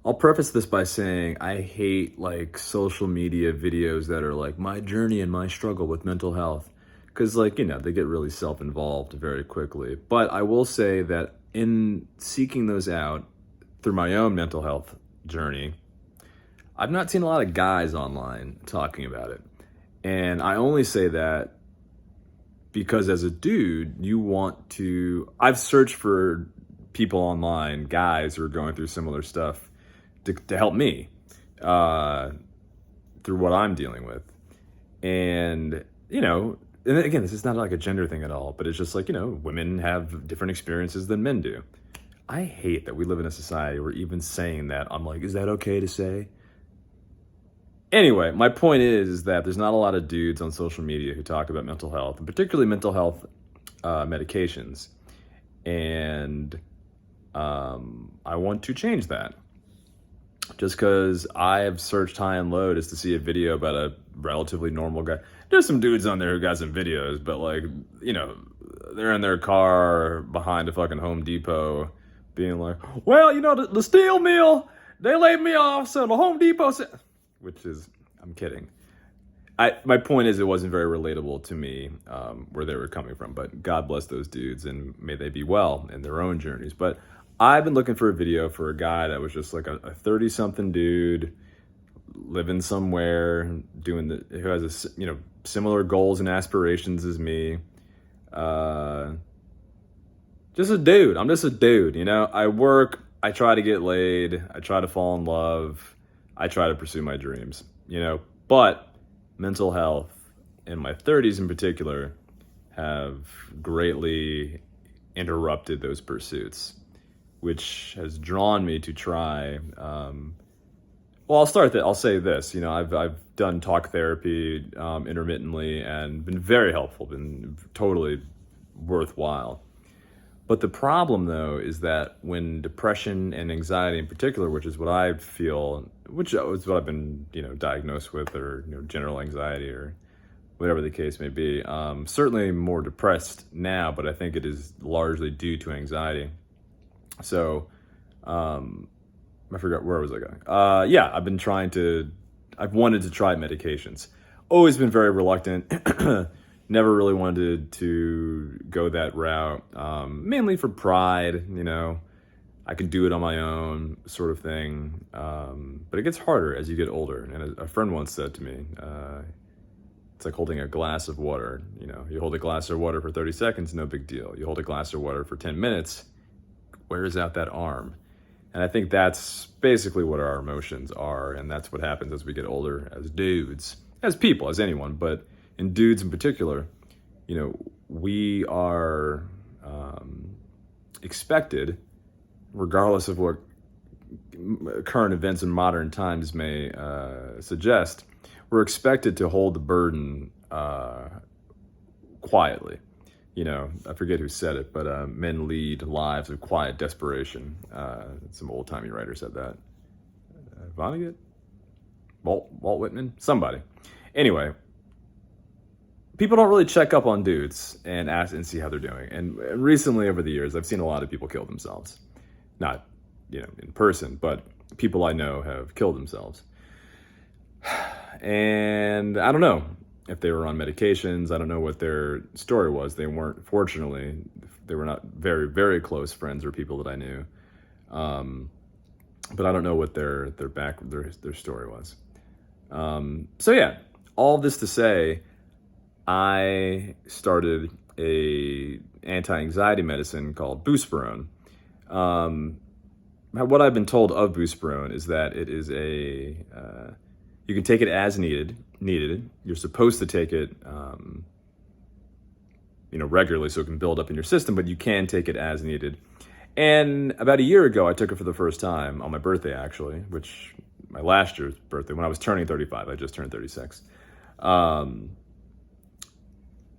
I'll preface this by saying I hate like social media videos that are like my journey and my struggle with mental health. Because, like, they get really self involved very quickly. But I will say that in seeking those out through my own mental health journey, I've not seen a lot of guys online talking about it. And I only say that because as a dude, I've searched for people online, guys who are going through similar stuff to help me uh, through what I'm dealing with. And, and again, this is not like a gender thing at all, but it's just like, women have different experiences than men do. I hate that we live in a society where even saying that, I'm like, is that okay to say? Anyway, my point is that there's not a lot of dudes on social media who talk about mental health, and particularly mental health medications. And I want to change that. Just because I have searched high and low just to see a video about a relatively normal guy. There's some dudes on there who got some videos, but like, they're in their car behind a fucking Home Depot being like, well, the steel mill, they laid me off, so the Home Depot said, which is, I'm kidding. My point is it wasn't very relatable to me where they were coming from, but God bless those dudes and may they be well in their own journeys. But I've been looking for a video for a guy that was just like a 30-something dude living somewhere, who has similar goals and aspirations as me. Just a dude. I'm just a dude. I work. I try to get laid. I try to fall in love. I try to pursue my dreams. But mental health in my 30s in particular have greatly interrupted those pursuits, which has drawn me to try. Well, I'll say this. I've done talk therapy intermittently and been very helpful, been totally worthwhile. But the problem, though, is that when depression and anxiety in particular, which is what I feel, which is what I've been, diagnosed with, or, general anxiety or whatever the case may be, certainly more depressed now, but I think it is largely due to anxiety. So, I forgot, where was I going? Yeah, I've wanted to try medications. Always been very reluctant. Never really wanted to go that route, mainly for pride, I can do it on my own sort of thing. But it gets harder as you get older. And a friend once said to me, it's like holding a glass of water. You hold a glass of water for 30 seconds, no big deal. You hold a glass of water for 10 minutes, wears out that arm. And I think that's basically what our emotions are. And that's what happens as we get older as dudes, as people, as anyone, but in dudes in particular, we are expected, regardless of what current events in modern times may suggest, we're expected to hold the burden quietly. I forget who said it, but men lead lives of quiet desperation. Some old-timey writer said that. Vonnegut? Walt Whitman? Somebody. Anyway, people don't really check up on dudes and ask and see how they're doing. And recently, over the years, I've seen a lot of people kill themselves. Not, in person, but people I know have killed themselves. And I don't know if they were on medications. I don't know what their story was. They were not very, very close friends or people that I knew. But I don't know what their story was. So yeah, all this to say, I started a anti-anxiety medicine called buspirone. What I've been told of buspirone is that it is you can take it as needed. You're supposed to take it, regularly, so it can build up in your system, but you can take it as needed. And about a year ago, I took it for the first time on my birthday, actually, which my last year's birthday, when I was turning 35. I just turned 36.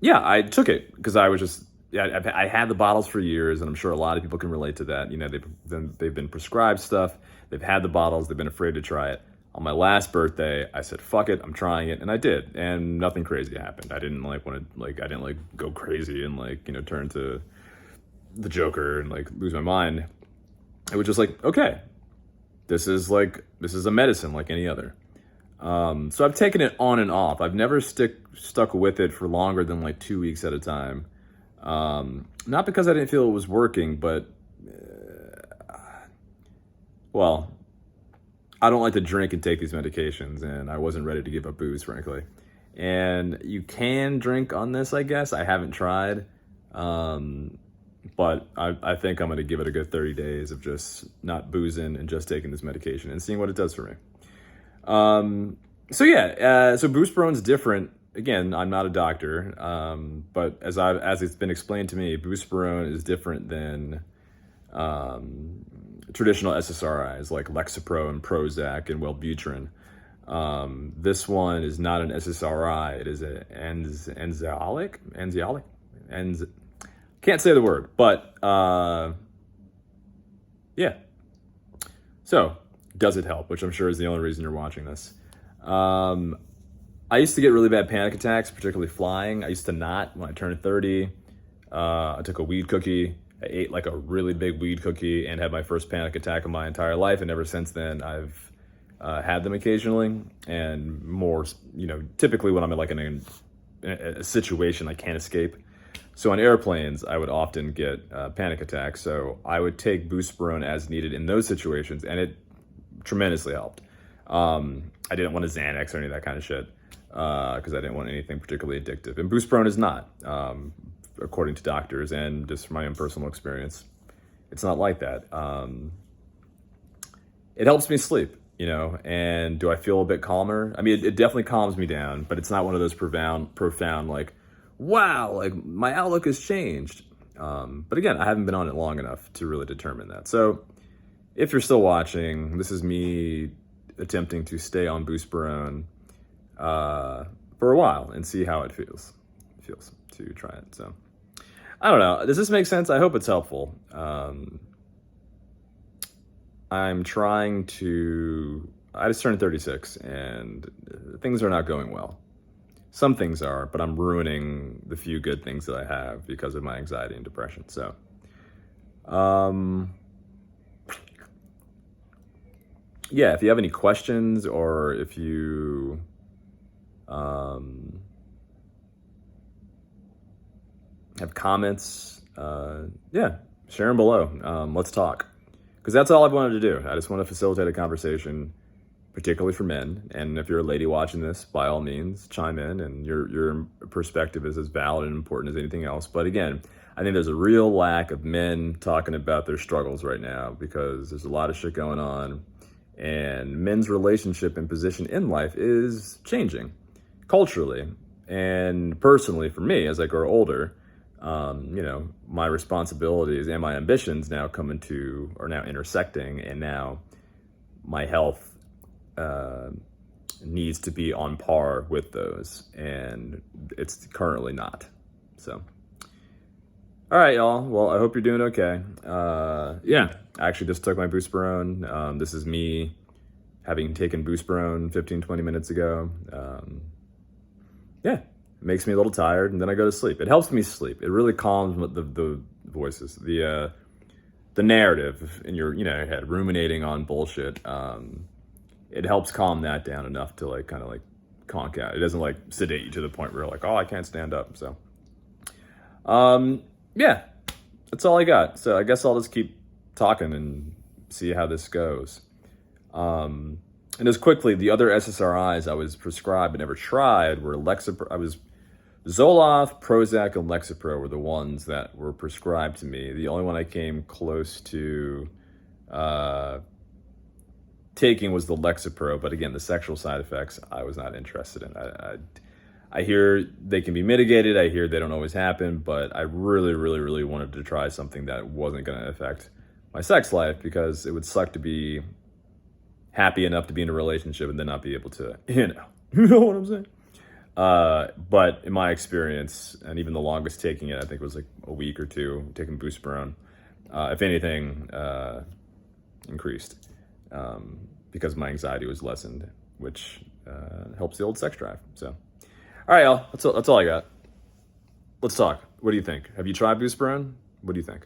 Yeah, I took it because I was just, I had the bottles for years, and I'm sure a lot of people can relate to that. They've been prescribed stuff. They've had the bottles. They've been afraid to try it. On my last birthday, I said, fuck it, I'm trying it. And I did. And nothing crazy happened. I didn't go crazy and turn to the Joker and lose my mind. It was just okay, this is a medicine like any other. So I've taken it on and off. I've never stuck with it for longer than like 2 weeks at a time. Not because I didn't feel it was working, but well, I don't like to drink and take these medications, and I wasn't ready to give up booze, frankly. And you can drink on this, I guess. I haven't tried. But I think I'm going to give it a good 30 days of just not boozing and just taking this medication and seeing what it does for me. So buspirone's different. Again, I'm not a doctor, but as it's been explained to me, buspirone is different than traditional SSRIs like Lexapro and Prozac and Wellbutrin. This one is not an SSRI. It is an anxiolytic. Can't say the word, but yeah. So, does it help? Which I'm sure is the only reason you're watching this. I used to get really bad panic attacks, particularly flying. I used to not when I turned 30. I took a weed cookie. I ate like a really big weed cookie and had my first panic attack of my entire life. And ever since then, I've had them occasionally, and more, typically when I'm in a situation I can't escape. So on airplanes, I would often get panic attacks. So I would take buspirone as needed in those situations, and it tremendously helped. I didn't want a Xanax or any of that kind of shit because I didn't want anything particularly addictive. And buspirone is not, according to doctors and just from my own personal experience. It's not like that. It helps me sleep, and do I feel a bit calmer? I mean, it definitely calms me down, but it's not one of those profound like, wow, like my outlook has changed. But again, I haven't been on it long enough to really determine that. So if you're still watching, this is me attempting to stay on buspirone for a while and see how it feels to try it. So I don't know. Does this make sense? I hope it's helpful. I'm trying to, I just turned 36 and things are not going well. Some things are, but I'm ruining the few good things that I have because of my anxiety and depression. So, yeah, if you have any questions or if you, have comments, yeah, share them below. Let's talk. Because that's all I've wanted to do. I just want to facilitate a conversation, particularly for men. And if you're a lady watching this, by all means, chime in, and your perspective is as valid and important as anything else. But again, I think there's a real lack of men talking about their struggles right now because there's a lot of shit going on, and men's relationship and position in life is changing culturally and personally for me as I grow older. My responsibilities and my ambitions are now intersecting, and now my health needs to be on par with those, and it's currently not. So, all right, y'all. Well, I hope you're doing okay. Yeah, I actually just took my buspirone. This is me having taken buspirone 15-20 minutes ago. Yeah. Makes me a little tired, and then I go to sleep. It helps me sleep. It really calms the voices, the narrative in your head, ruminating on bullshit. It helps calm that down enough to kind of conk out. It doesn't sedate you to the point where you're like, oh, I can't stand up. So, yeah, that's all I got. So I guess I'll just keep talking and see how this goes. And just quickly, the other SSRIs I was prescribed but never tried were Lexapro. Zoloft, Prozac, and Lexapro were the ones that were prescribed to me. The only one I came close to taking was the Lexapro, but again, the sexual side effects I was not interested in. I hear they can be mitigated. I hear they don't always happen, but I really, really, really wanted to try something that wasn't going to affect my sex life, because it would suck to be happy enough to be in a relationship and then not be able to, you know what I'm saying? But in my experience, and even the longest taking it, I think it was a week or two, taking buspirone, if anything, increased, because my anxiety was lessened, which, helps the old sex drive. So, all right, y'all, that's all I got. Let's talk. What do you think? Have you tried buspirone? What do you think?